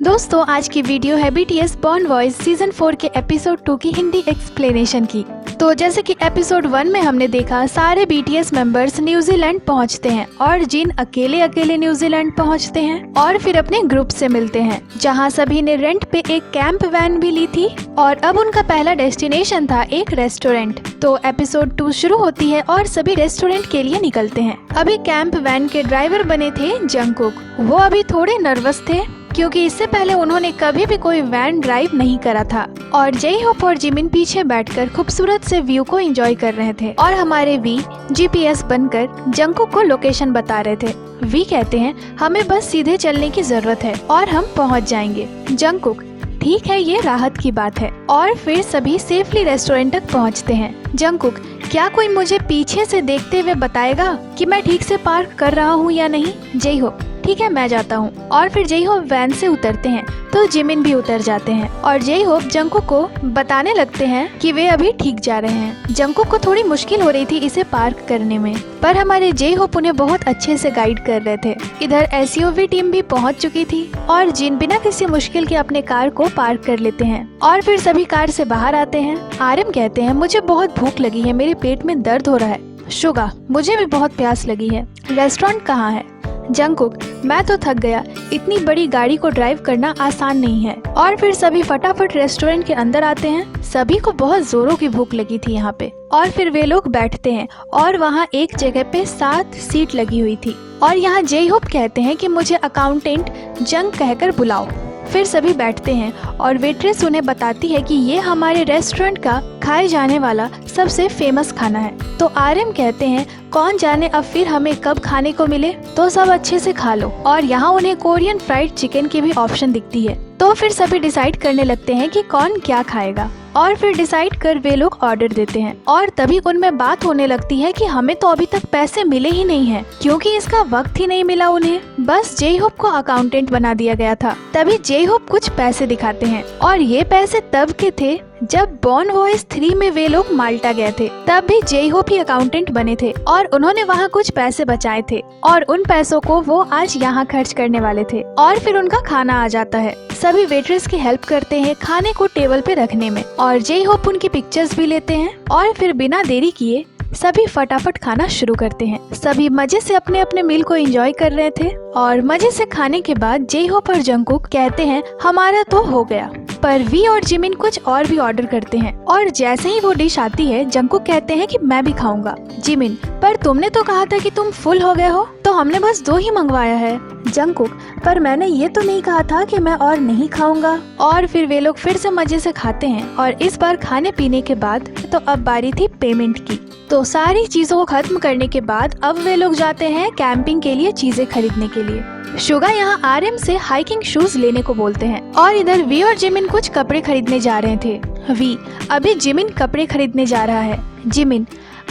दोस्तों आज की वीडियो है BTS बॉर्न वॉइस सीजन 4 के एपिसोड 2 की हिंदी एक्सप्लेनेशन की। तो जैसे कि एपिसोड 1 में हमने देखा सारे BTS मेंबर्स न्यूजीलैंड पहुंचते हैं और जिन अकेले न्यूजीलैंड पहुंचते हैं और फिर अपने ग्रुप से मिलते हैं, जहां सभी ने रेंट पे एक कैंप वैन भी ली थी और अब उनका पहला डेस्टिनेशन था एक रेस्टोरेंट। तो एपिसोड 2 शुरू होती है और सभी रेस्टोरेंट के लिए निकलते हैं। अभी कैंप वैन के ड्राइवर बने थे जंगकुक। वो अभी थोड़े नर्वस थे क्योंकि इससे पहले उन्होंने कभी भी कोई वैन ड्राइव नहीं करा था और जे होप और जिमिन पीछे बैठकर खूबसूरत से व्यू को एंजॉय कर रहे थे और हमारे वी GPS बनकर जंगकुक को लोकेशन बता रहे थे। वी कहते हैं हमें बस सीधे चलने की जरूरत है और हम पहुंच जाएंगे। जंगकुक ठीक है, ये राहत की बात है। और फिर सभी सेफली रेस्टोरेंट तक पहुंचते हैं। जंगकुक क्या कोई मुझे पीछे से देखते हुए बताएगा कि मैं ठीक से पार्क कर रहा हूँ या नहीं? जे होप ठीक है, मैं जाता हूँ। और फिर जे होप वैन से उतरते हैं तो जिमिन भी उतर जाते हैं और जे होप जंगकुक को बताने लगते हैं कि वे अभी ठीक जा रहे हैं। जंगकुक को थोड़ी मुश्किल हो रही थी इसे पार्क करने में, पर हमारे जे होप उन्हें बहुत अच्छे से गाइड कर रहे थे। इधर SUV टीम भी पहुँच चुकी थी और जिन बिना किसी मुश्किल के अपने कार को पार्क कर लेते हैं और फिर सभी कार से बाहर आते हैं। RM कहते हैं मुझे बहुत भूख लगी है, मेरे पेट में दर्द हो रहा है। शुगा मुझे भी बहुत प्यास लगी है, रेस्टोरेंट कहाँ है? जंगकुक मैं तो थक गया, इतनी बड़ी गाड़ी को ड्राइव करना आसान नहीं है। और फिर सभी फटाफट रेस्टोरेंट के अंदर आते हैं। सभी को बहुत जोरों की भूख लगी थी यहाँ पे और फिर वे लोग बैठते हैं और वहाँ एक जगह पे 7 सीट लगी हुई थी और यहाँ जे होप कहते हैं कि मुझे अकाउंटेंट जंग कहकर बुलाओ। फिर सभी बैठते हैं और वेट्रेस उन्हें बताती है कि ये हमारे रेस्टोरेंट का खाए जाने वाला सबसे फेमस खाना है। तो RM कहते हैं कौन जाने अब फिर हमें कब खाने को मिले, तो सब अच्छे से खा लो। और यहाँ उन्हें कोरियन फ्राइड चिकन की भी ऑप्शन दिखती है। तो फिर सभी डिसाइड करने लगते हैं कि कौन क्या खाएगा और फिर डिसाइड कर वे लोग ऑर्डर देते हैं और तभी उनमें बात होने लगती है कि हमें तो अभी तक पैसे मिले ही नहीं हैं क्योंकि इसका वक्त ही नहीं मिला उन्हें, बस जे होप को अकाउंटेंट बना दिया गया था। तभी जे होप कुछ पैसे दिखाते हैं और ये पैसे तब के थे जब बॉर्न वॉइस 3 में वे लोग माल्टा गए थे, तब भी जे होप ही अकाउंटेंट बने थे और उन्होंने वहाँ कुछ पैसे बचाए थे और उन पैसों को वो आज यहाँ खर्च करने वाले थे। और फिर उनका खाना आ जाता है। सभी वेट्रेस की हेल्प करते हैं खाने को टेबल पे रखने में और जे होप उनकी पिक्चर्स भी लेते हैं और फिर बिना देरी किए सभी फटाफट खाना शुरू करते हैं। सभी मजे से अपने अपने मील को एंजॉय कर रहे थे और मजे से खाने के बाद जे होप और जंगकुक कहते हैं हमारा तो हो गया, पर वी और जिमिन कुछ और भी ऑर्डर करते हैं और जैसे ही वो डिश आती है जंगकुक कहते हैं कि मैं भी खाऊंगा। जिमिन पर तुमने तो कहा था कि तुम फुल हो गए हो, तो हमने बस 2 ही मंगवाया है। जंगकुक पर मैंने ये तो नहीं कहा था कि मैं और नहीं खाऊंगा। और फिर वे लोग फिर से मजे से खाते हैं और इस बार खाने पीने के बाद तो अब बारी थी पेमेंट की। तो सारी चीजों को खत्म करने के बाद अब वे लोग जाते हैं कैंपिंग के लिए चीजें खरीदने के लिए। शुगा यहाँ RM से हाइकिंग शूज लेने को बोलते हैं और इधर वी और जिमिन कुछ कपड़े खरीदने जा रहे थे। वी अभी जिमिन कपड़े खरीदने जा रहा है। जिमिन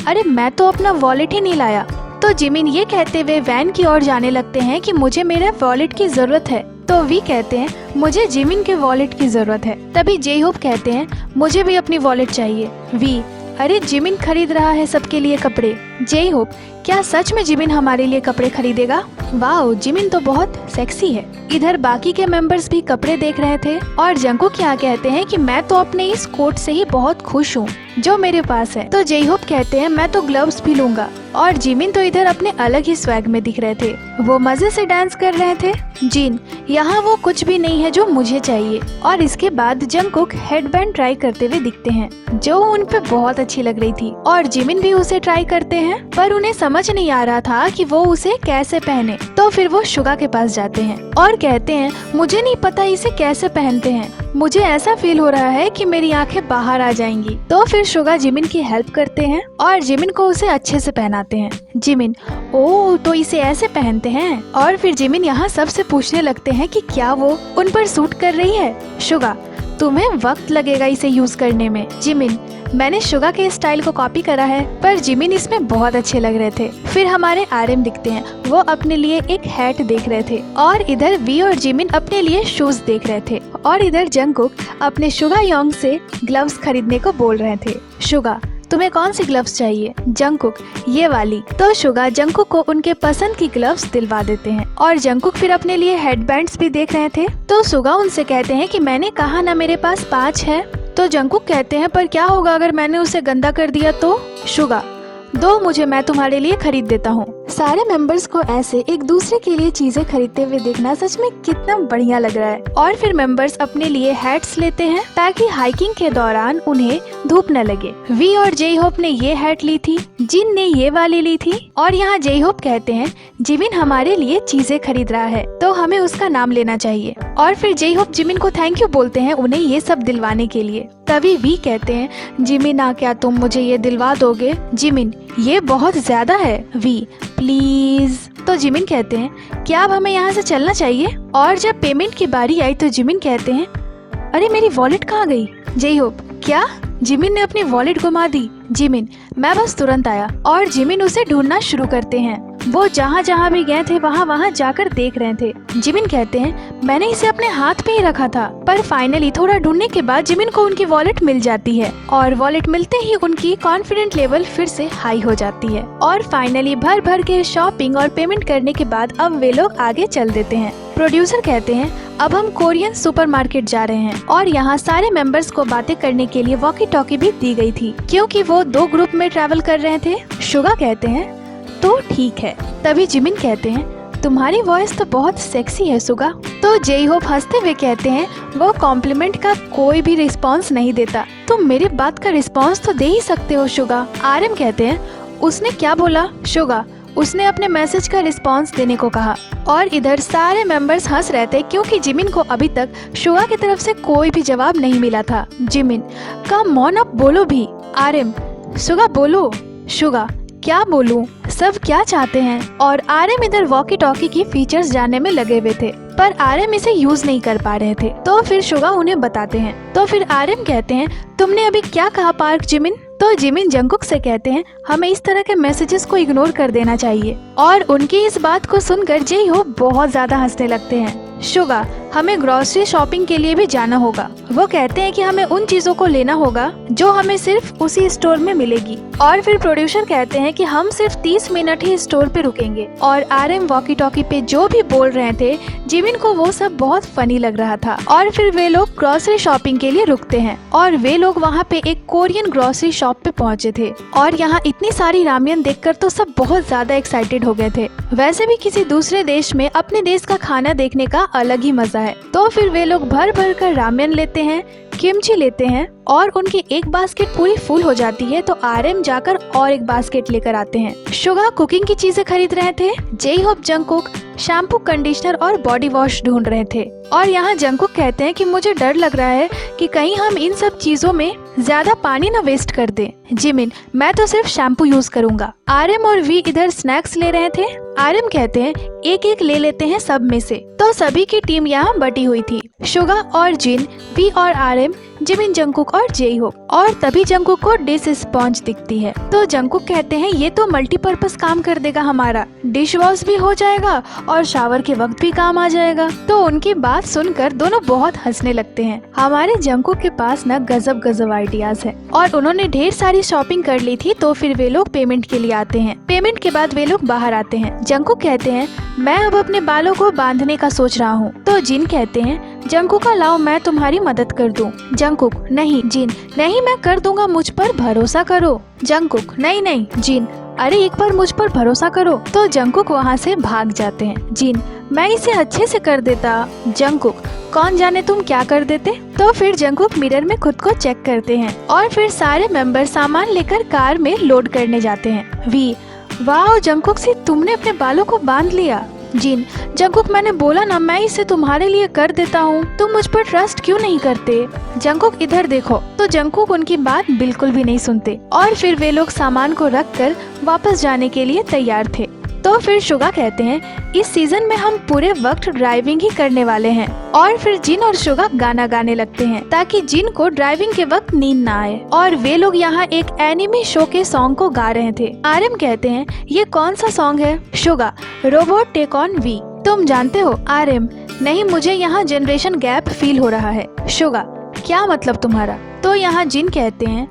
अरे मैं तो अपना वॉलेट ही नहीं लाया। तो जिमिन ये कहते हुए वैन की ओर जाने लगते हैं कि मुझे मेरे वॉलेट की जरूरत है। तो वी कहते हैं मुझे जिमिन के वॉलेट की जरूरत है। तभी जे होप कहते हैं मुझे भी अपनी वॉलेट चाहिए। वी अरे जिमिन खरीद रहा है सबके लिए कपड़े। जे होप क्या सच में जिमिन हमारे लिए कपड़े खरीदेगा? वाओ जिमिन तो बहुत सेक्सी है। इधर बाकी के मेंबर्स भी कपड़े देख रहे थे और जंगकुक क्या कहते हैं कि मैं तो अपने इस कोट से ही बहुत खुश हूँ जो मेरे पास है। तो जे होप कहते हैं मैं तो ग्लव्स भी लूंगा। और जिमिन तो इधर अपने अलग ही स्वैग में दिख रहे थे, वो मजे से डांस कर रहे थे। जिन यहाँ वो कुछ भी नहीं है जो मुझे चाहिए। और इसके बाद जंगकुक हेडबैंड ट्राई करते हुए दिखते हैं जो उन पे बहुत अच्छी लग रही थी और जिमिन भी उसे ट्राई करते हैं, पर उन्हें समझ नहीं आ रहा था कि वो उसे कैसे पहने। तो फिर वो शुगा के पास जाते हैं और कहते हैं मुझे नहीं पता इसे कैसे पहनते हैं, मुझे ऐसा फील हो रहा है कि मेरी आंखें बाहर आ जाएंगी। तो फिर शुगा जिमिन की हेल्प करते हैं और जिमिन को उसे अच्छे से पहनाते हैं। जिमिन ओह तो इसे ऐसे पहनते हैं। और फिर जिमिन यहाँ सबसे पूछने लगते हैं कि क्या वो उन पर सूट कर रही है। शुगा तुम्हें वक्त लगेगा इसे यूज करने में। जिमिन मैंने शुगा के स्टाइल को कॉपी करा है, पर जिमिन इसमें बहुत अच्छे लग रहे थे। फिर हमारे RM दिखते हैं, वो अपने लिए एक हैट देख रहे थे और इधर वी और जिमिन अपने लिए शूज देख रहे थे और इधर जंगकुक अपने शुगा योंग से ग्लव्स खरीदने को बोल रहे थे। शुगा तुम्हें कौन सी ग्लव्स चाहिए? जंगकुक, ये वाली। तो शुगा जंगकुक को उनके पसंद की ग्लव्स दिलवा देते हैं और जंगकुक फिर अपने लिए हेडबैंड्स भी देख रहे थे। तो शुगा उनसे कहते हैं कि मैंने कहा ना मेरे पास 5 है। तो जंगकुक कहते हैं पर क्या होगा अगर मैंने उसे गंदा कर दिया तो? शुगा, दो मुझे, मैं तुम्हारे लिए खरीद देता हूँ। सारे मेंबर्स को ऐसे एक दूसरे के लिए चीजें खरीदते हुए देखना सच में कितना बढ़िया लग रहा है। और फिर मेंबर्स अपने लिए हैट्स लेते हैं ताकि हाइकिंग के दौरान उन्हें धूप न लगे। वी और जे होप ने ये हैट ली थी, जिन ने ये वाली ली थी। और यहाँ जे होप कहते हैं जिमिन हमारे लिए चीजें खरीद रहा है तो हमें उसका नाम लेना चाहिए। और फिर जे होप जिमिन को थैंक यू बोलते हैं उन्हें ये सब दिलवाने के लिए। तभी वी कहते हैं जिमिन क्या तुम मुझे ये दिलवा दोगे? जिमिन, ये बहुत ज्यादा है। We, please. तो जिमिन कहते हैं क्या अब हमें यहाँ से चलना चाहिए? और जब पेमेंट की बारी आई तो जिमिन कहते हैं अरे मेरी वॉलेट कहाँ गई? जे होप, क्या? जिमिन ने अपनी वॉलेट गुमा दी। जिमिन, मैं बस तुरंत आया। और जिमिन उसे ढूंढना शुरू करते हैं। वो जहाँ जहाँ भी गए थे वहाँ जाकर देख रहे थे। जिमिन कहते हैं मैंने इसे अपने हाथ पे ही रखा था। पर फाइनली थोड़ा ढूंढने के बाद जिमिन को उनकी वॉलेट मिल जाती है और वॉलेट मिलते ही उनकी कॉन्फिडेंट लेवल फिर से हाई हो जाती है। और फाइनली भर भर के शॉपिंग और पेमेंट करने के बाद अब वे लोग आगे चल देते हैं। प्रोड्यूसर कहते हैं अब हम कोरियन सुपरमार्केट जा रहे हैं और यहाँ सारे मेंबर्स को बातें करने के लिए वॉकी टॉकी भी दी गई थी क्योंकि वो 2 ग्रुप में ट्रैवल कर रहे थे। शुगा कहते हैं तो ठीक है। तभी जिमिन कहते हैं तुम्हारी वॉइस तो बहुत सेक्सी है सुगा। तो जे होप हंसते हुए कहते हैं वो कॉम्प्लीमेंट का कोई भी रिस्पांस नहीं देता, तुम मेरी बात का रिस्पांस तो दे ही सकते हो शुगा। आरएम कहते हैं उसने क्या बोला? शुगा, उसने अपने मैसेज का रिस्पांस देने को कहा। और इधर सारे मेंबर्स हंस रहे थे क्योंकि जिमिन को अभी तक शुगा की तरफ से कोई भी जवाब नहीं मिला था। जिमिन, कम ऑन अब बोलो भी। आरएम, शुगा बोलो। शुगा, क्या बोलूं? सब क्या चाहते हैं? और आरएम इधर वॉकी टॉकी की फीचर्स जानने में लगे हुए थे पर आरएम इसे यूज नहीं कर पा रहे थे। तो फिर शुगा उन्हें बताते हैं। तो फिर आरएम कहते हैं तुमने अभी क्या कहा पार्क जिमिन? तो जिमिन जंगकुक से कहते हैं हमें इस तरह के मैसेजेस को इग्नोर कर देना चाहिए। और उनकी इस बात को सुनकर जे होप बहुत ज्यादा हंसने लगते हैं। शुगा, हमें ग्रोसरी शॉपिंग के लिए भी जाना होगा। वो कहते हैं कि हमें उन चीजों को लेना होगा जो हमें सिर्फ उसी स्टोर में मिलेगी। और फिर प्रोड्यूसर कहते हैं कि हम सिर्फ 30 मिनट ही स्टोर पे रुकेंगे। और आरएम वॉकी टॉकी पे जो भी बोल रहे थे जिमिन को वो सब बहुत फनी लग रहा था। और फिर वे लोग ग्रोसरी शॉपिंग के लिए रुकते हैं और वे लोग वहाँ पे एक कोरियन ग्रोसरी शॉप पे पहुँचे थे। और यहाँ इतनी सारी रामियन देखकर तो सब बहुत ज्यादा एक्साइटेड हो गए थे। वैसे भी किसी दूसरे देश में अपने देश का खाना देखने का अलग ही मजा है। तो फिर वे लोग भर भर कर रामेन लेते हैं, किमची लेते हैं और उनकी एक बास्केट पूरी फुल हो जाती है। तो आरएम जाकर और एक बास्केट लेकर आते हैं। शुगा कुकिंग की चीजें खरीद रहे थे। J Hope Jungkook shampoo, conditioner और बॉडी वॉश ढूंढ रहे थे। और यहाँ जंगकुक कहते हैं कि मुझे डर लग रहा है कि कहीं हम इन सब चीजों में ज्यादा पानी न वेस्ट कर दें। जिमिन, मैं तो सिर्फ शैम्पू यूज करूंगा। आरएम और वी इधर स्नैक्स ले रहे थे। आरएम कहते हैं एक एक ले लेते हैं सब में से। तो सभी की टीम यहाँ बटी हुई थी, शुगा और जिन, वी और आरएम, जिमिन, जंगकुक और जे होप। और तभी जंगकुक को डिश स्पॉन्ज दिखती है। तो जंगकुक कहते हैं ये तो मल्टीपर्पज काम कर देगा हमारा, डिश वॉश भी हो जाएगा और शावर के वक्त भी काम आ जाएगा। तो उनकी बात सुनकर दोनों बहुत हंसने लगते हैं। हमारे जंगकुक के पास न गजब गजब आइडियाज है। और उन्होंने ढेर सारी शॉपिंग कर ली थी। तो फिर वे लोग पेमेंट के लिए आते हैं। पेमेंट के बाद वे लोग बाहर आते हैं। जंगकुक कहते हैं मैं अब अपने बालों को बांधने का सोच रहा हूँ। तो जिन कहते हैं जंगकुक लाओ मैं तुम्हारी मदद कर दूं। जंगकुक, नहीं। जिन, नहीं मैं कर दूंगा, मुझ पर भरोसा करो। जंगकुक, नहीं नहीं। जिन, अरे एक बार मुझ पर भरोसा करो। तो जंगकुक वहाँ से भाग जाते हैं। जिन, मैं इसे अच्छे से कर देता। जंगकुक, कौन जाने तुम क्या कर देते। तो फिर जंगकुक मिरर में खुद को चेक करते हैं और फिर सारे मेंबर सामान लेकर कार में लोड करने जाते हैं। वी, वाह जंगकुक से तुमने अपने बालों को बांध लिया। जिन, जंगकुक मैंने बोला ना मैं इसे तुम्हारे लिए कर देता हूँ, तुम मुझ पर ट्रस्ट क्यों नहीं करते। जंगकुक इधर देखो। तो जंगकुक उनकी बात बिल्कुल भी नहीं सुनते और फिर वे लोग सामान को रखकर वापस जाने के लिए तैयार थे। तो फिर शुगा कहते हैं इस सीजन में हम पूरे वक्त ड्राइविंग ही करने वाले हैं। और फिर जिन और शुगा गाना गाने लगते हैं ताकि जिन को ड्राइविंग के वक्त नींद ना आए। और वे लोग यहाँ एक एनिमे शो के सॉन्ग को गा रहे थे। आरएम कहते हैं ये कौन सा सॉन्ग है। Suga, robot take on V. तुम जानते हो। आरएम, नहीं मुझे यहाँ जनरेशन गैप फील हो रहा है। शुगा, क्या मतलब तुम्हारा। तो यहाँ जिन कहते हैं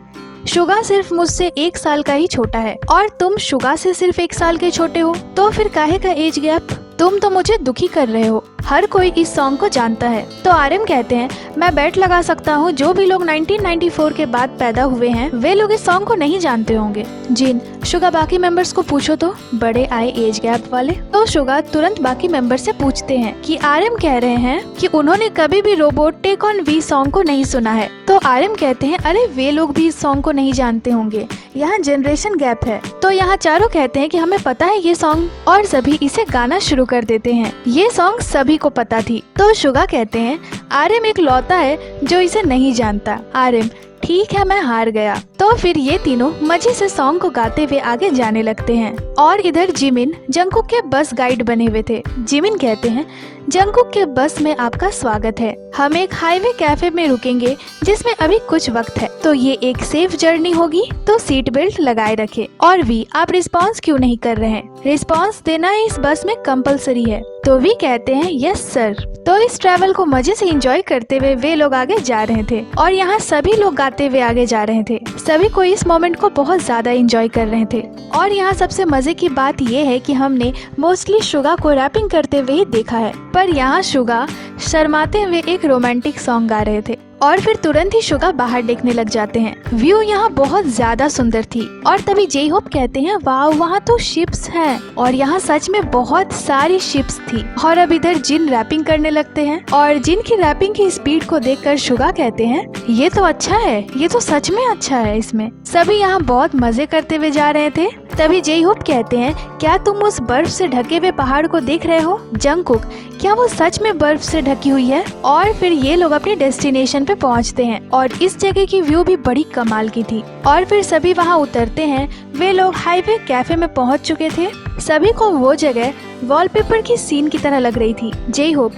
शुगा सिर्फ मुझसे 1 साल का ही छोटा है और तुम शुगा से सिर्फ 1 साल के छोटे हो, तो फिर काहे का एज गैप? तुम तो मुझे दुखी कर रहे हो। हर कोई इस सॉन्ग को जानता है। तो आर्यन कहते हैं, मैं बेट लगा सकता हूँ जो भी लोग 1994 के बाद पैदा हुए हैं वे लोग इस सॉन्ग को नहीं जानते होंगे। जिन, शुगा बाकी मेंबर्स को पूछो तो, बड़े आए एज गैप वाले। तो शुगा तुरंत बाकी मेंबर से पूछते हैं कि आर्यन कह रहे हैं कि उन्होंने कभी भी robot take on V song को नहीं सुना है। तो आर्यन कहते हैं, अरे वे लोग भी इस सॉन्ग को नहीं जानते होंगे, यहाँ जनरेशन गैप है। तो यहाँ चारों कहते हैं कि हमें पता है ये सॉन्ग, और सभी इसे गाना शुरू कर देते हैं। ये सॉन्ग सभी को पता थी। तो शुगा कहते हैं, आर्यन एक लौता है जो इसे नहीं जानता। आर्यन, ठीक है मैं हार गया। तो फिर ये तीनों मजे से सॉन्ग को गाते हुए आगे जाने लगते हैं। और इधर जिमिन जंगकुक के बस गाइड बने हुए थे। जिमिन कहते हैं, जंगकुक के बस में आपका स्वागत है। हम एक हाईवे कैफे में रुकेंगे जिसमें अभी कुछ वक्त है, तो ये एक सेफ जर्नी होगी, तो सीट बेल्ट लगाए रखे। और वी, आप रिस्पॉन्स क्यों नहीं कर रहे हैं? रिस्पॉन्स देना इस बस में कंपलसरी है। तो वी कहते हैं, यस सर। तो इस ट्रैवल को मजे से एंजॉय करते हुए वे लोग आगे जा रहे थे और यहाँ सभी लोग गाते हुए आगे जा रहे थे। सभी को इस मोमेंट को बहुत ज्यादा एंजॉय कर रहे थे। और यहाँ सबसे मजे की बात ये है कि हमने मोस्टली शुगा को रैपिंग करते हुए ही देखा है, पर यहाँ शुगा शर्माते हुए एक रोमांटिक सॉन्ग गा रहे थे। और फिर तुरंत ही शुगा बाहर देखने लग जाते हैं। व्यू यहाँ बहुत ज्यादा सुंदर थी। और तभी जे होप कहते हैं, वाह वहाँ तो शिप्स हैं। और यहाँ सच में बहुत सारी शिप्स थी। और अब इधर जिन रैपिंग करने लगते हैं और जिन की रैपिंग की स्पीड को देखकर शुगा कहते हैं, ये तो अच्छा है, ये तो सच में अच्छा है। इसमें सभी यहाँ बहुत मजे करते हुए जा रहे थे। तभी जे होप कहते हैं, क्या तुम उस बर्फ से ढके हुए पहाड़ को देख रहे हो? जंगकुक, क्या वो सच में बर्फ से ढकी हुई है? और फिर ये लोग अपने डेस्टिनेशन पे पहुंचते हैं और इस जगह की व्यू भी बड़ी कमाल की थी। और फिर सभी वहां उतरते हैं। वे लोग हाईवे कैफे में पहुंच चुके थे। सभी को वो जगह वॉलपेपर की सीन की तरह लग रही थी। जे होप,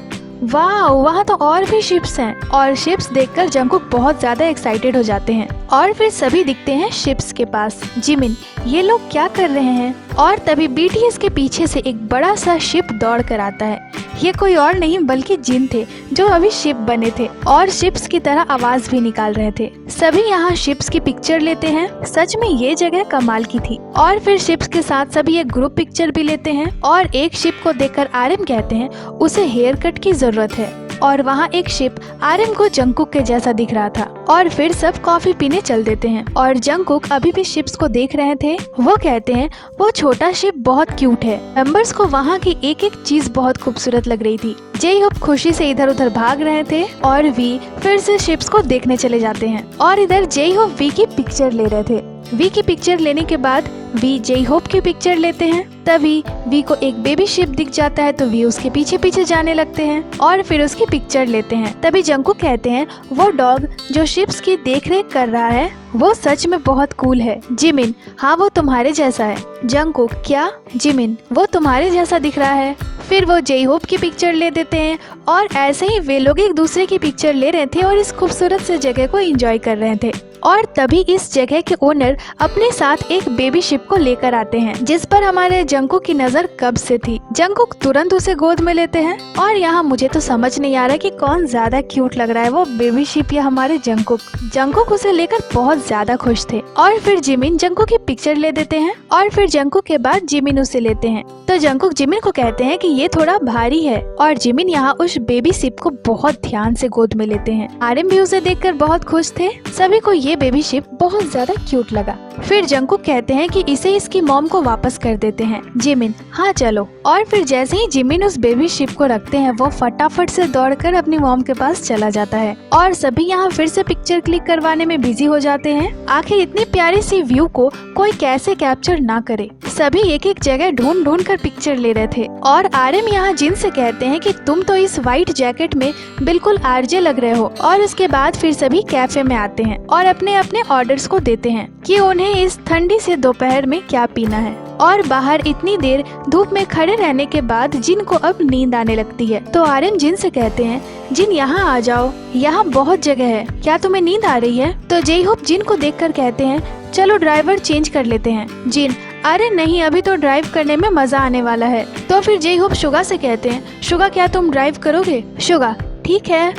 वाह वहाँ तो और भी शिप्स हैं। और शिप्स देखकर जंगकुक बहुत ज्यादा एक्साइटेड हो जाते हैं। और फिर सभी दिखते हैं शिप्स के पास। जिमिन, ये लोग क्या कर रहे हैं? और तभी बीटीएस के पीछे से एक बड़ा सा शिप दौड़ कर आता है। ये कोई और नहीं बल्कि जिन थे जो अभी शिप बने थे और शिप्स की तरह आवाज भी निकाल रहे थे। सभी यहाँ शिप्स की पिक्चर लेते हैं। सच में ये जगह कमाल की थी। और फिर शिप्स के साथ सभी एक ग्रुप पिक्चर भी लेते हैं। और एक शिप को देखकर आर्यन कहते हैं, उसे हेयर कट की जरूरत है। और वहाँ एक शिप आर्यन को जंगकुक के जैसा दिख रहा था। और फिर सब कॉफी पीने चल देते हैं। और जंगकुक अभी भी शिप्स को देख रहे थे। वो कहते हैं, वो छोटा शिप बहुत क्यूट है। मेंबर्स को वहाँ की एक एक चीज बहुत खूबसूरत लग रही थी। जे होप खुशी से इधर उधर भाग रहे थे और वी फिर से शिप्स को देखने चले जाते हैं। और इधर जे होप वी की पिक्चर ले रहे थे। वी की पिक्चर लेने के बाद वी जे होप की पिक्चर लेते हैं। तभी वी को एक बेबी शिप दिख जाता है, तो वी उसके पीछे पीछे जाने लगते हैं और फिर उसकी पिक्चर लेते हैं। तभी जंगकुक कहते हैं, वो डॉग जो शिप्स की देखरेख कर रहा है वो सच में बहुत कूल है। जिमिन, हाँ वो तुम्हारे जैसा है। जंगकुक, क्या? जिमिन, वो तुम्हारे जैसा दिख रहा है। फिर वो जे होप की पिक्चर ले देते हैं और ऐसे ही वे लोग एक दूसरे की पिक्चर ले रहे थे और इस खूबसूरत से जगह को एंजॉय कर रहे थे। और तभी इस जगह के ओनर अपने साथ एक बेबी शिप को लेकर आते हैं जिस पर हमारे जंगकुक की नजर कब से थी। जंगकुक तुरंत उसे गोद में लेते हैं। और यहाँ मुझे तो समझ नहीं आ रहा कि कौन ज्यादा क्यूट लग रहा है, वो बेबी शिप या हमारे जंगकुक। जंगकुक उसे लेकर बहुत ज्यादा खुश थे। और फिर जिमिन जंगकुक की पिक्चर ले देते हैं और फिर जंगकुक के बाद जिमिन उसे लेते हैं। तो जंगकुक जिमिन को कहते हैं कि ये थोड़ा भारी है और जिमिन यहाँ उस बेबी शिप को बहुत ध्यान से गोद में लेते हैं। आर्यन भी उसे देखकर बहुत खुश थे। सभी को ये बेबी शिप बहुत ज्यादा क्यूट लगा। फिर जंगकुक कहते हैं कि इसे इसकी मॉम को वापस कर देते हैं। जिमिन, हाँ चलो। और फिर जैसे ही जिमिन उस बेबी शिप को रखते हैं वो फटाफट से दौड़कर अपनी मॉम के पास चला जाता है। और सभी यहाँ फिर से पिक्चर क्लिक करवाने में बिजी हो जाते हैं। आखिर इतनी प्यारी सी व्यू को कोई कैसे कैप्चर ना करे। सभी एक एक जगह ढूंढ ढूंढ कर पिक्चर ले रहे थे। और आर्यन यहाँ जिन से कहते हैं कि तुम तो इस व्हाइट जैकेट में बिल्कुल आरजे लग रहे हो। और उसके बाद फिर सभी कैफे में आते हैं और अपने अपने ऑर्डर्स को देते हैं कि उन्हें इस ठंडी से दोपहर में क्या पीना है। और बाहर इतनी देर धूप में खड़े रहने के बाद जिन को अब नींद आने लगती है। तो आर्यन जिन से कहते हैं, जिन यहाँ आ जाओ, यहाँ बहुत जगह है, क्या तुम्हें नींद आ रही है? तो जे होप जिन को देखकर कहते हैं, चलो ड्राइवर चेंज कर लेते हैं। जिन, अरे नहीं, अभी तो ड्राइव करने में मजा आने वाला है। तो फिर जे होप शुगा से कहते हैं, शुगा क्या तुम ड्राइव करोगे? शुगा, ठीक है।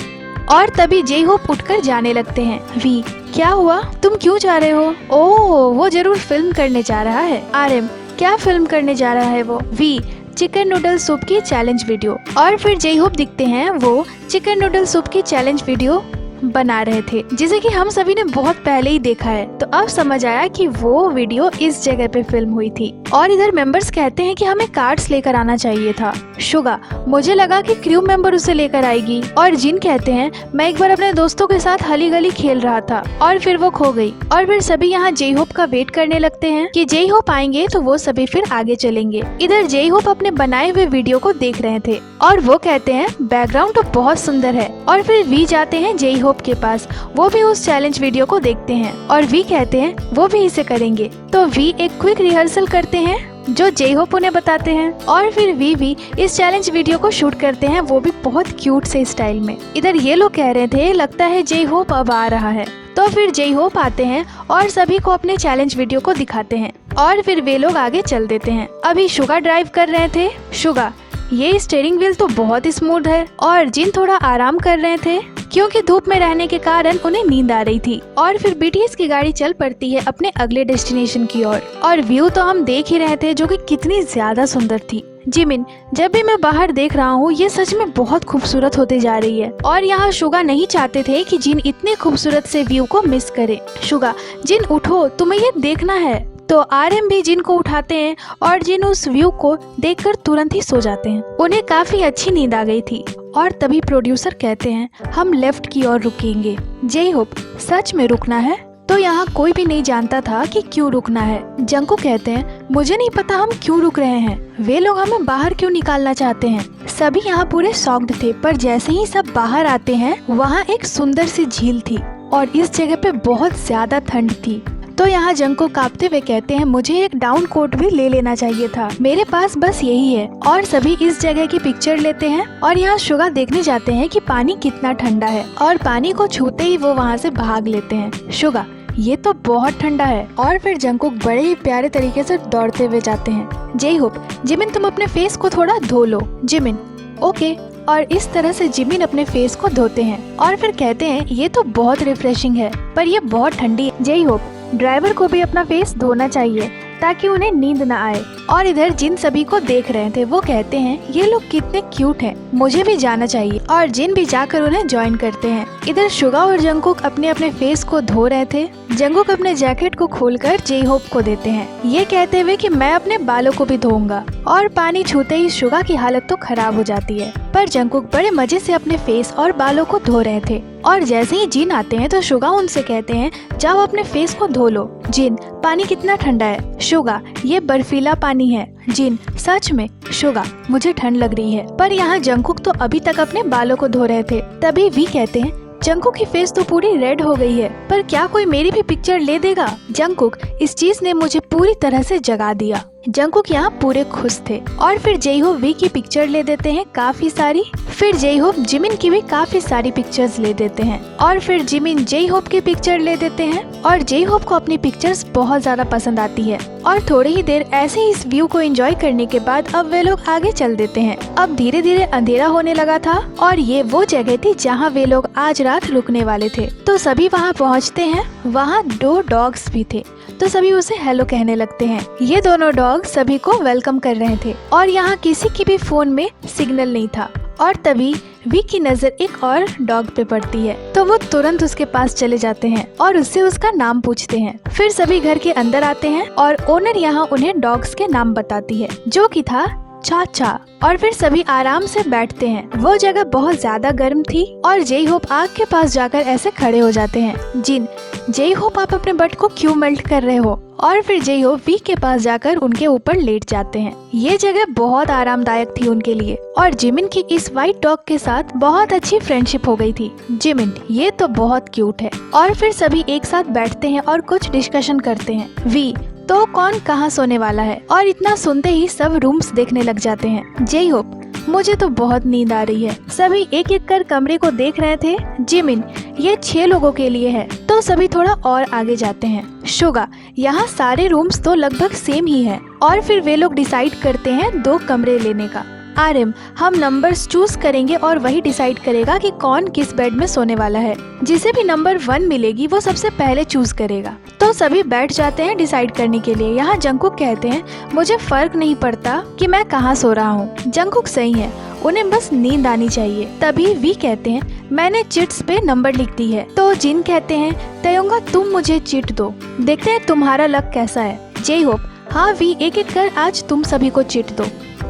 और तभी जे होप उठकर जाने लगते हैं। वी, क्या हुआ, तुम क्यों जा रहे हो? ओह, वो जरूर फिल्म करने जा रहा है। RM, क्या फिल्म करने जा रहा है वो? V, चिकन नूडल सूप की चैलेंज वीडियो। और फिर जे होप दिखते हैं, वो चिकन नूडल सूप की चैलेंज वीडियो बना रहे थे, जिसे कि हम सभी ने बहुत पहले ही देखा है। तो अब समझ आया कि वो वीडियो इस जगह पे फिल्म हुई थी। और इधर मेंबर्स कहते हैं कि हमें कार्ड्स लेकर आना चाहिए था। शुगा, मुझे लगा कि क्रू मेंबर उसे लेकर आएगी। और जिन कहते हैं, मैं एक बार अपने दोस्तों के साथ हली गली खेल रहा था और फिर वो खो गई। और फिर सभी यहाँ जे होप का वेट करने लगते हैं कि जे होप आएंगे तो वो सभी फिर आगे चलेंगे। इधर जे होप अपने बनाए हुए वीडियो को देख रहे थे और वो कहते हैं बैकग्राउंड तो बहुत सुंदर है। और फिर वी जाते हैं जे होप के पास, वो भी उस चैलेंज वीडियो को देखते हैं और वी कहते हैं वो भी इसे करेंगे। तो वी एक क्विक रिहर्सल करते हैं जो जे होप उन्हें बताते हैं और फिर वी भी इस चैलेंज वीडियो को शूट करते हैं, वो भी बहुत क्यूट से स्टाइल में। इधर ये लोग कह रहे थे लगता है जे होप अब आ रहा है। तो फिर जे होप आते हैं और सभी को अपने चैलेंज वीडियो को दिखाते हैं और फिर वे लोग आगे चल देते हैं। अभी शुगा ड्राइव कर रहे थे। शुगा, ये स्टीयरिंग व्हील तो बहुत स्मूथ है। और जिन थोड़ा आराम कर रहे थे क्योंकि धूप में रहने के कारण उन्हें नींद आ रही थी। और फिर BTS की गाड़ी चल पड़ती है अपने अगले डेस्टिनेशन की ओर। और व्यू तो हम देख ही रहे थे जो कि कितनी ज्यादा सुंदर थी। जिमिन, जब भी मैं बाहर देख रहा हूँ ये सच में बहुत खूबसूरत होते जा रही है। और यहाँ शुगा नहीं चाहते थे कि जिन इतने खूबसूरत से व्यू को मिस करे। शुगा, जिन उठो, तुम्हें ये देखना है। तो RM भी जिन को उठाते हैं और जिन उस व्यू को देखकर तुरंत ही सो जाते हैं। उन्हें काफी अच्छी नींद आ गई थी। और तभी प्रोड्यूसर कहते हैं हम लेफ्ट की ओर रुकेंगे। जे होप, सच में रुकना है? तो यहाँ कोई भी नहीं जानता था कि क्यों रुकना है। जंगकुक कहते हैं मुझे नहीं पता हम क्यों रुक रहे हैं, वे लोग हमें बाहर क्यों निकालना चाहते हैं। सभी यहाँ पूरे शॉक्ड थे, पर जैसे ही सब बाहर आते हैं वहाँ एक सुंदर सी झील थी और इस जगह पे बहुत ज्यादा ठंड थी। तो यहाँ जंगकुक कांपते हुए कहते हैं मुझे एक डाउन कोट भी ले लेना चाहिए था, मेरे पास बस यही है। और सभी इस जगह की पिक्चर लेते हैं और यहाँ शुगा देखने जाते हैं कि पानी कितना ठंडा है और पानी को छूते ही वो वहाँ से भाग लेते हैं। शुगा, ये तो बहुत ठंडा है। और फिर जंगकुक बड़े ही प्यारे तरीके से दौड़ते हुए जाते हैं। जे होप, जिमिन तुम अपने फेस को थोड़ा धो लो। Jimin, okay. और इस तरह से जिमिन अपने फेस को धोते हैं और फिर कहते हैं ये तो बहुत रिफ्रेशिंग है, पर ये बहुत ठंडी है। जे होप, ड्राइवर को भी अपना फेस धोना चाहिए ताकि उन्हें नींद न आए। और इधर जिन सभी को देख रहे थे वो कहते हैं ये लोग कितने क्यूट हैं, मुझे भी जाना चाहिए। और जिन भी जाकर उन्हें ज्वाइन करते हैं। इधर शुगा और जंगकुक अपने अपने फेस को धो रहे थे। जंगकुक अपने जैकेट को खोलकर जे होप को देते हैं, ये कहते हुए कि मैं अपने बालों को भी धोऊंगा। और पानी छूते ही शुगा की हालत तो खराब हो जाती है, पर जंगकुक बड़े मजे से अपने फेस और बालों को धो रहे थे। और जैसे ही जिन आते हैं तो शुगा उनसे कहते हैं जाओ अपने फेस को धो लो। जिन, पानी कितना ठंडा है। शुगा, ये बर्फीला पानी है। जिन, सच में। शुगा, मुझे ठंड लग रही है। पर यहाँ जंगकुक तो अभी तक अपने बालों को धो रहे थे। तभी वी कहते हैं जंगकुक की फेस तो पूरी रेड हो गई है, पर क्या कोई मेरी भी पिक्चर ले देगा? जंगकुक, इस चीज ने मुझे पूरी तरह से जगा दिया। जंगकुक यहाँ पूरे खुश थे। और फिर जे होप वी की पिक्चर ले देते हैं काफी सारी। फिर जे होप जिमिन की भी काफी सारी पिक्चर्स ले देते हैं। और फिर जिमिन जे होप की पिक्चर ले देते हैं। और जे होप को अपनी पिक्चर्स बहुत ज्यादा पसंद आती है। और थोड़ी ही देर ऐसे ही इस व्यू को एंजॉय करने के बाद अब वे लोग आगे चल देते हैं। अब धीरे धीरे अंधेरा होने लगा था और ये वो जगह थी जहाँ वे लोग आज रात रुकने वाले थे। तो सभी वहाँ पहुँचते हैं। वहाँ 2 डॉग्स भी थे, तो सभी उसे हेलो कहने लगते हैं। ये दोनों डॉग सभी को वेलकम कर रहे थे और यहाँ किसी की भी फोन में सिग्नल नहीं था। और तभी वी की नजर एक और डॉग पे पड़ती है, तो वो तुरंत उसके पास चले जाते हैं और उससे उसका नाम पूछते हैं। फिर सभी घर के अंदर आते हैं और ओनर यहाँ उन्हें डॉग्स के नाम बताती है, जो कि था चाचा। और फिर सभी आराम से बैठते हैं। वो जगह बहुत ज्यादा गर्म थी और जे होप आग के पास जाकर ऐसे खड़े हो जाते हैं। जिन, जे होप आप अपने बट को क्यों मेल्ट कर रहे हो? और फिर जे होप वी के पास जाकर उनके ऊपर लेट जाते हैं। ये जगह बहुत आरामदायक थी उनके लिए। और जिमिन की इस व्हाइट डॉग के साथ बहुत अच्छी फ्रेंडशिप हो गई थी। जिमिन, ये तो बहुत क्यूट है। और फिर सभी एक साथ बैठते हैं और कुछ डिस्कशन करते हैं। वी, तो कौन कहाँ सोने वाला है? और इतना सुनते ही सब रूम्स देखने लग जाते हैं। जे होप, मुझे तो बहुत नींद आ रही है। सभी एक एक कर कमरे को देख रहे थे। जिमिन, ये 6 लोगों के लिए है। तो सभी थोड़ा और आगे जाते हैं। शुगा, यहाँ सारे रूम्स तो लगभग सेम ही है। और फिर वे लोग डिसाइड करते हैं 2 कमरे लेने का। आर्यन, हम नंबर्स चूज करेंगे और वही डिसाइड करेगा कि कौन किस बेड में सोने वाला है। जिसे भी नंबर 1 मिलेगी वो सबसे पहले चूज करेगा। तो सभी बैठ जाते हैं डिसाइड करने के लिए। यहाँ जंगकुक कहते हैं, मुझे फर्क नहीं पड़ता कि मैं कहाँ सो रहा हूँ। जंगकुक सही है, उन्हें बस नींद आनी चाहिए। तभी वी कहते हैं, मैंने चिट्स पे नंबर लिख दी है। तो जिन कहते हैं, तयंगा तुम मुझे चिट दो, देखते हैं तुम्हारा लक कैसा है। जे होप, हाँ वी, एक एक कर आज तुम सभी को चिट दो।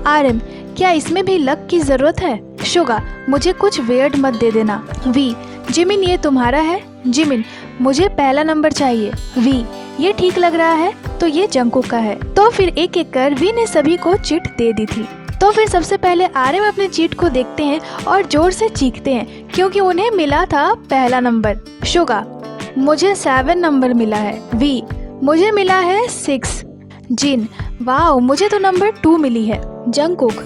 आर्यन, क्या इसमें भी लक की जरूरत है? शुगा, मुझे कुछ वेयर्ड मत दे देना। वी, जिमिन ये तुम्हारा है? जिमिन, मुझे पहला नंबर चाहिए। वी, ये ठीक लग रहा है, तो ये जंगकुक का है। तो फिर एक एक कर वी ने सभी को चिट दे दी थी। तो फिर सबसे पहले आर्यन अपने चीट को देखते हैं और जोर से चीखते हैं क्योंकि उन्हें मिला था पहला नंबर। शुगा, मुझे 7 नंबर मिला है। वी, मुझे मिला है 6। जिन, वाओ, मुझे तो नंबर 2 मिली है। जंगकुक,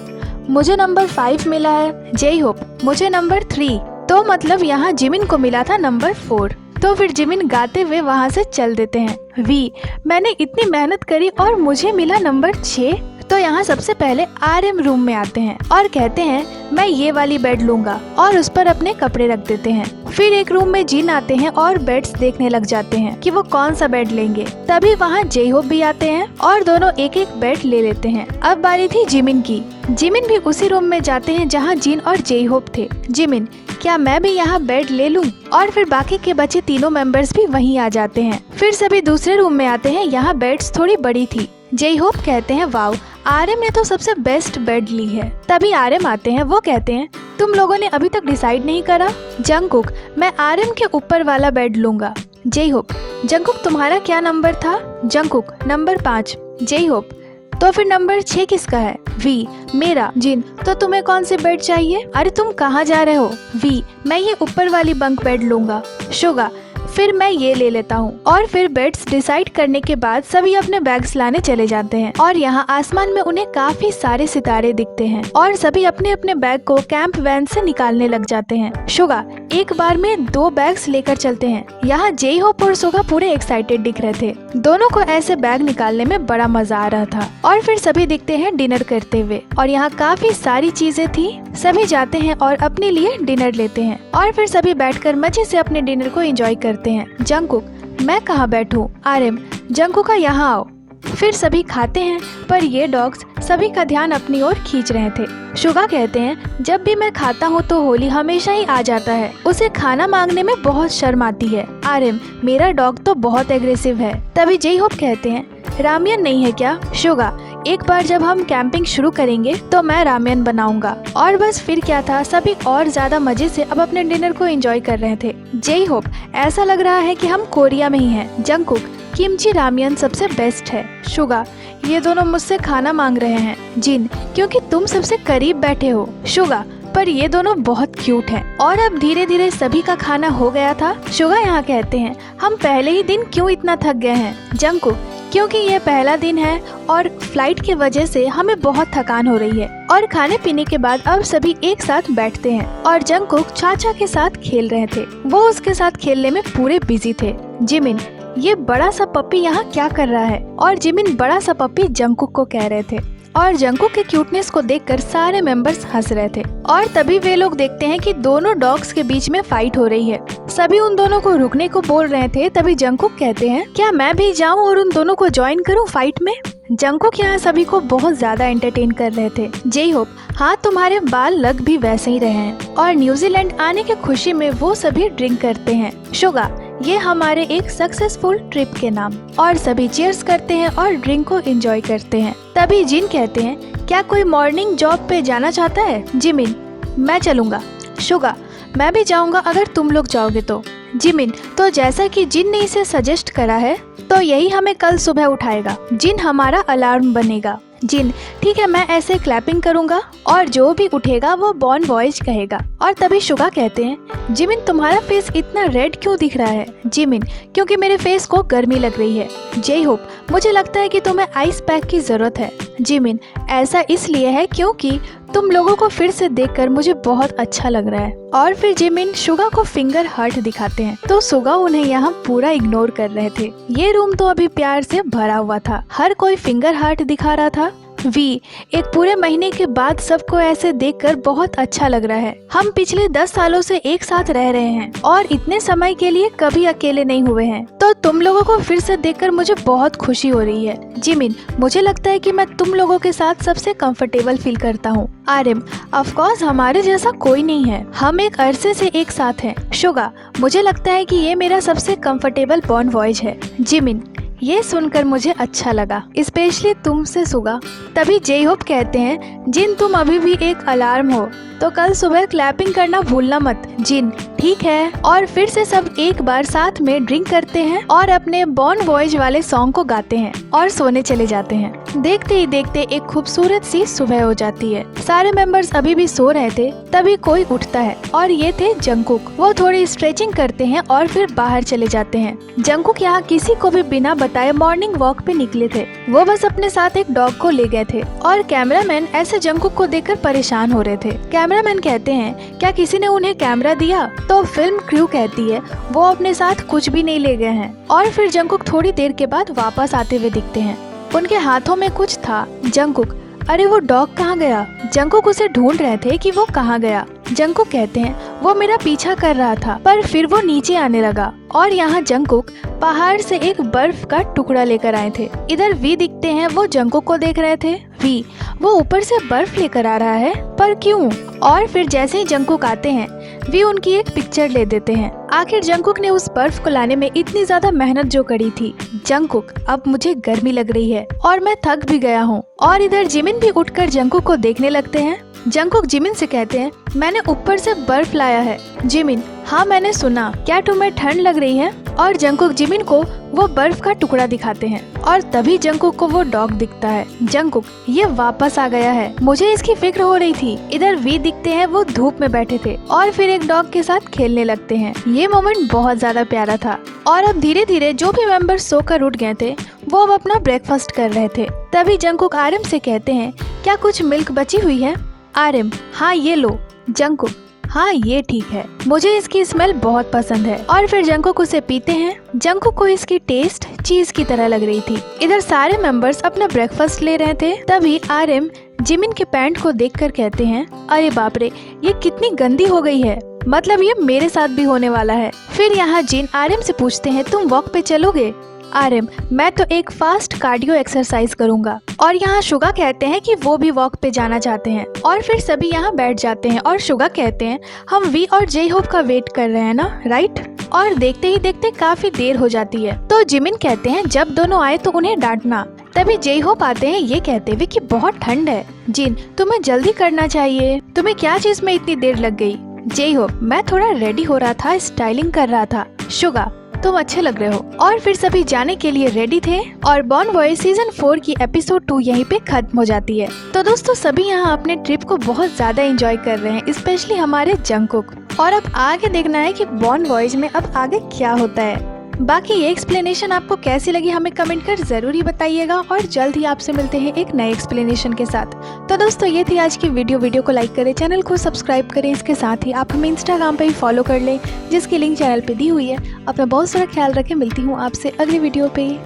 मुझे नंबर 5 मिला है। जे होप, मुझे नंबर 3। तो मतलब यहाँ जिमिन को मिला था नंबर 4। तो फिर जिमिन गाते हुए वहाँ से चल देते हैं। वी, मैंने इतनी मेहनत करी और मुझे मिला नंबर 6। तो यहाँ सबसे पहले आर्यन रूम में आते हैं और कहते हैं, मैं ये वाली बेड लूंगा, और उस पर अपने कपड़े रख देते हैं। फिर एक रूम में जिन आते हैं और बेड्स देखने लग जाते हैं कि वो कौन सा बेड लेंगे। तभी वहाँ जे होप भी आते हैं और दोनों एक एक बेड ले लेते हैं। अब बारी थी जिमिन की। जिमिन भी उसी रूम में जाते हैं जहाँ जिन और जे होप थे। जिमिन, क्या मैं भी यहाँ बेड ले लूं? और फिर बाकी के बचे तीनों मेंबर्स भी वहीं आ जाते हैं। फिर सभी दूसरे रूम में आते हैं, यहाँ बेड्स थोड़ी बड़ी थी। जे होप कहते हैं, वाओ, आर्यन ने तो सबसे बेस्ट बेड ली है। तभी आर्यन आते हैं, वो कहते हैं, तुम लोगों ने अभी तक डिसाइड नहीं करा? जंगकुक, मैं आर्यन के ऊपर वाला बेड लूंगा। जे होप, जंगकुक तुम्हारा क्या नंबर था? Jungkook, number 5। जे होप, तो फिर नंबर 6 किसका है? वी, मेरा। जिन, तो तुम्हें कौन सी बेड चाहिए? अरे तुम कहाँ जा रहे हो? वी, मैं ये ऊपर वाली बंक बेड लूंगा। शुगा, फिर मैं ये ले लेता हूँ। और फिर बेड्स डिसाइड करने के बाद सभी अपने बैग्स लाने चले जाते हैं और यहाँ आसमान में उन्हें काफी सारे सितारे दिखते हैं और सभी अपने अपने बैग को कैंप वैन से निकालने लग जाते हैं। शुगा एक बार में 2 बैग्स लेकर चलते हैं। यहाँ जे होप और सुगा पूरे एक्साइटेड दिख रहे थे। दोनों को ऐसे बैग निकालने में बड़ा मजा आ रहा था। और फिर सभी दिखते हैं डिनर करते हुए और यहाँ काफी सारी चीजें थी। सभी जाते हैं और अपने लिए डिनर लेते हैं और फिर सभी बैठकर मजे से अपने डिनर को एंजॉय करते हैं। जंगकुक, मैं कहाँ बैठूं? आर्यन, जंगकुक का यहाँ आओ। फिर सभी खाते हैं, पर ये डॉग्स सभी का ध्यान अपनी ओर खींच रहे थे। शुगा कहते हैं, जब भी मैं खाता हूँ तो होली हमेशा ही आ जाता है। उसे खाना मांगने में बहुत शर्म आती है। आर्यन, मेरा डॉग तो बहुत एग्रेसिव है। तभी जे होप कहते हैं, रामियन नहीं है क्या? शुगा, एक बार जब हम कैंपिंग शुरू करेंगे तो मैं रामियन बनाऊंगा। और बस फिर क्या था, सभी और ज्यादा मजे से अब अपने डिनर को एंजॉय कर रहे थे। जे होप, ऐसा लग रहा है कि हम कोरिया में ही हैं। जंगकुक, किमची रामियन सबसे बेस्ट है। शुगा, ये दोनों मुझसे खाना मांग रहे हैं। जिन, क्योंकि तुम सबसे करीब बैठे हो। शुगा, पर ये दोनों बहुत क्यूट हैं। और अब धीरे धीरे सभी का खाना हो गया था। शुगा यहाँ कहते हैं, हम पहले ही दिन क्यों इतना थक गए हैं? जंगकुक, क्योंकि ये पहला दिन है और फ्लाइट की वजह से हमें बहुत थकान हो रही है। और खाने पीने के बाद अब सभी एक साथ बैठते हैं और जंगकुक चाचा के साथ खेल रहे थे। वो उसके साथ खेलने में पूरे बिजी थे। जिमिन, ये बड़ा सा पप्पी यहाँ क्या कर रहा है? और जिमिन बड़ा सा पप्पी जंगकुक को कह रहे थे और जंगकुक के क्यूटनेस को देखकर सारे मेंबर्स हंस रहे थे। और तभी वे लोग देखते हैं कि दोनों डॉग्स के बीच में फाइट हो रही है। सभी उन दोनों को रुकने को बोल रहे थे। तभी जंगकुक कहते हैं, क्या मैं भी जाऊं और उन दोनों को ज्वाइन करूं फाइट में? जंगकुक यहाँ सभी को बहुत ज्यादा एंटरटेन कर रहे थे। जे होप, हाँ तुम्हारे बाल लग भी वैसे ही रहे हैं। और न्यूजीलैंड आने की खुशी में वो सभी ड्रिंक करते हैं। शुगा, ये हमारे एक सक्सेसफुल ट्रिप के नाम। और सभी चीयर्स करते हैं और ड्रिंक को एंजॉय करते हैं। तभी जिन कहते हैं, क्या कोई मॉर्निंग जॉब पे जाना चाहता है? जिमिन, मैं चलूंगा। शुगा, मैं भी जाऊंगा अगर तुम लोग जाओगे तो। जिमिन, तो जैसा कि जिन ने इसे सजेस्ट करा है तो यही हमें कल सुबह उठाएगा। जिन हमारा अलार्म बनेगा। जिन, ठीक है, मैं ऐसे क्लैपिंग करूंगा और जो भी उठेगा वो बॉर्न वॉयज कहेगा। और तभी शुगा कहते हैं, जिमिन तुम्हारा फेस इतना रेड क्यों दिख रहा है? जिमिन, क्योंकि मेरे फेस को गर्मी लग रही है। जे होप, मुझे लगता है कि तुम्हें आइस पैक की जरूरत है। जिमिन, ऐसा इसलिए है क्योंकि तुम लोगों को फिर से देखकर मुझे बहुत अच्छा लग रहा है। और फिर जिमिन शुगा को फिंगर हार्ट दिखाते हैं तो शुगा उन्हें यहाँ पूरा इग्नोर कर रहे थे। ये रूम तो अभी प्यार से भरा हुआ था, हर कोई फिंगर हार्ट दिखा रहा था। वी, एक पूरे महीने के बाद सबको ऐसे देखकर बहुत अच्छा लग रहा है। हम पिछले 10 सालों से एक साथ रह रहे हैं और इतने समय के लिए कभी अकेले नहीं हुए हैं, तो तुम लोगों को फिर से देखकर मुझे बहुत खुशी हो रही है। जिमिन, मुझे लगता है कि मैं तुम लोगों के साथ सबसे कंफर्टेबल फील करता हूँ। आर्यन, ऑफ कोर्स हमारे जैसा कोई नहीं है, हम एक अरसे से एक साथ हैं। शुगा, मुझे लगता है कि ये मेरा सबसे कंफर्टेबल बॉन्ड वॉइस है। जिमिन, ये सुनकर मुझे अच्छा लगा, स्पेशली तुमसे सुगा। तभी जे-होप कहते हैं, जिन तुम अभी भी एक अलार्म हो, तो कल सुबह क्लैपिंग करना भूलना मत। जिन, ठीक है। और फिर से सब एक बार साथ में ड्रिंक करते हैं और अपने बॉन्ड वॉइस वाले सॉन्ग को गाते हैं और सोने चले जाते हैं। देखते ही देखते एक खूबसूरत सी सुबह हो जाती है। सारे मेंबर्स अभी भी सो रहे थे, तभी कोई उठता है और ये थे जंगकुक। वो थोड़ी स्ट्रेचिंग करते हैं और फिर बाहर चले जाते हैं। जंगकुक यहाँ किसी को भी बिना बताए मॉर्निंग वॉक पे निकले थे। वो बस अपने साथ एक डॉग को ले गए थे और कैमरामैन ऐसे जंगकुक को देखकर परेशान हो रहे थे। कैमरामैन कहते हैं, क्या किसी ने उन्हें कैमरा दिया? तो फिल्म क्रू कहती है, वो अपने साथ कुछ भी नहीं ले गए हैं। और फिर जंगकुक थोड़ी देर के बाद वापस आते हुए दिखते हैं। उनके हाथों में कुछ था। जंगकुक, अरे वो डॉग कहाँ गया? जंगकुक उसे ढूंढ रहे थे कि वो कहाँ गया। जंगकुक कहते हैं, वो मेरा पीछा कर रहा था, पर फिर वो नीचे आने लगा। और यहाँ जंगकुक पहाड़ से एक बर्फ का टुकड़ा लेकर आए थे। इधर वी दिखते हैं, वो जंगकुक को देख रहे थे। वी, वो ऊपर से बर्फ लेकर आ रहा है, पर क्यों? और फिर जैसे ही जंगकुक आते हैं, वी उनकी एक पिक्चर ले देते हैं। आखिर जंगकुक ने उस बर्फ को लाने में इतनी ज्यादा मेहनत जो करी थी। जंगकुक, अब मुझे गर्मी लग रही है और मैं थक भी गया हूँ। और इधर जिमिन भी उठकर जंगकुक को देखने लगते हैं। जंगकुक जिमिन से कहते हैं, मैंने ऊपर से बर्फ लाया है। जिमिन, हाँ मैंने सुना, क्या तुम्हें ठंड लग रही है? और जंगकुक जिमिन को वो बर्फ का टुकड़ा दिखाते हैं और तभी जंगकुक को वो डॉग दिखता है। जंगकुक, ये वापस आ गया है, मुझे इसकी फिक्र हो रही थी। इधर वी दिखते हैं, वो धूप में बैठे थे और फिर एक डॉग के साथ खेलने लगते हैं। ये मोमेंट बहुत ज्यादा प्यारा था। और अब धीरे धीरे जो भी मेंबर सोकर उठ गए थे, वो अब अपना ब्रेकफास्ट कर रहे थे। तभी जंगकुक आर्यन से कहते हैं, क्या कुछ मिल्क बची हुई है? आर्यन, हाँ ये लो। जंगकुक, हाँ ये ठीक है, मुझे इसकी स्मेल बहुत पसंद है। और फिर जंगकुक उसे पीते हैं। जंगकुक को इसकी टेस्ट चीज की तरह लग रही थी। इधर सारे मेंबर्स अपना ब्रेकफास्ट ले रहे थे। तभी आर्यन जिमिन के पैंट को देखकर कहते हैं, अरे बाप रे, ये कितनी गंदी हो गई है, मतलब ये मेरे साथ भी होने वाला है। फिर यहाँ जिन आर्यन से पूछते हैं, तुम वॉक पे चलोगे? आर्यन, मैं तो एक फास्ट कार्डियो एक्सरसाइज करूंगा। और यहाँ शुगा कहते हैं कि वो भी वॉक पे जाना चाहते हैं। और फिर सभी यहाँ बैठ जाते हैं और शुगा कहते हैं, हम वी और जे-होप का वेट कर रहे हैं ना, राइट? और देखते ही देखते काफी देर हो जाती है। तो जिमिन कहते हैं, जब दोनों आए तो उन्हें डांटना। तभी जे-होप आते हैं, ये कहते हुए कि बहुत ठंड है। जिन, तुम्हें जल्दी करना चाहिए, तुम्हें क्या चीज में इतनी देर लग गई? जे-होप, मैं थोड़ा रेडी हो रहा था, स्टाइलिंग कर रहा था। शुगा, तुम अच्छे लग रहे हो। और फिर सभी जाने के लिए रेडी थे और बॉन्ड वॉइस सीजन 4 की एपिसोड 2 यहीं पे खत्म हो जाती है। तो दोस्तों सभी यहाँ अपने ट्रिप को बहुत ज्यादा एंजॉय कर रहे हैं, स्पेशली हमारे जंगकुक। और अब आगे देखना है कि बॉन्ड वॉइस में अब आगे क्या होता है। बाकी ये एक्सप्लेनेशन आपको कैसी लगी हमें कमेंट कर जरूर ही बताइएगा और जल्द ही आपसे मिलते हैं एक नए एक्सप्लेनेशन के साथ। तो दोस्तों ये थी आज की वीडियो को लाइक करें, चैनल को सब्सक्राइब करें, इसके साथ ही आप हमें इंस्टाग्राम पे भी फॉलो कर लें, जिसकी लिंक चैनल पे दी हुई है। अपना बहुत सारा ख्याल रखें, मिलती हूँ आपसे अगली वीडियो पे।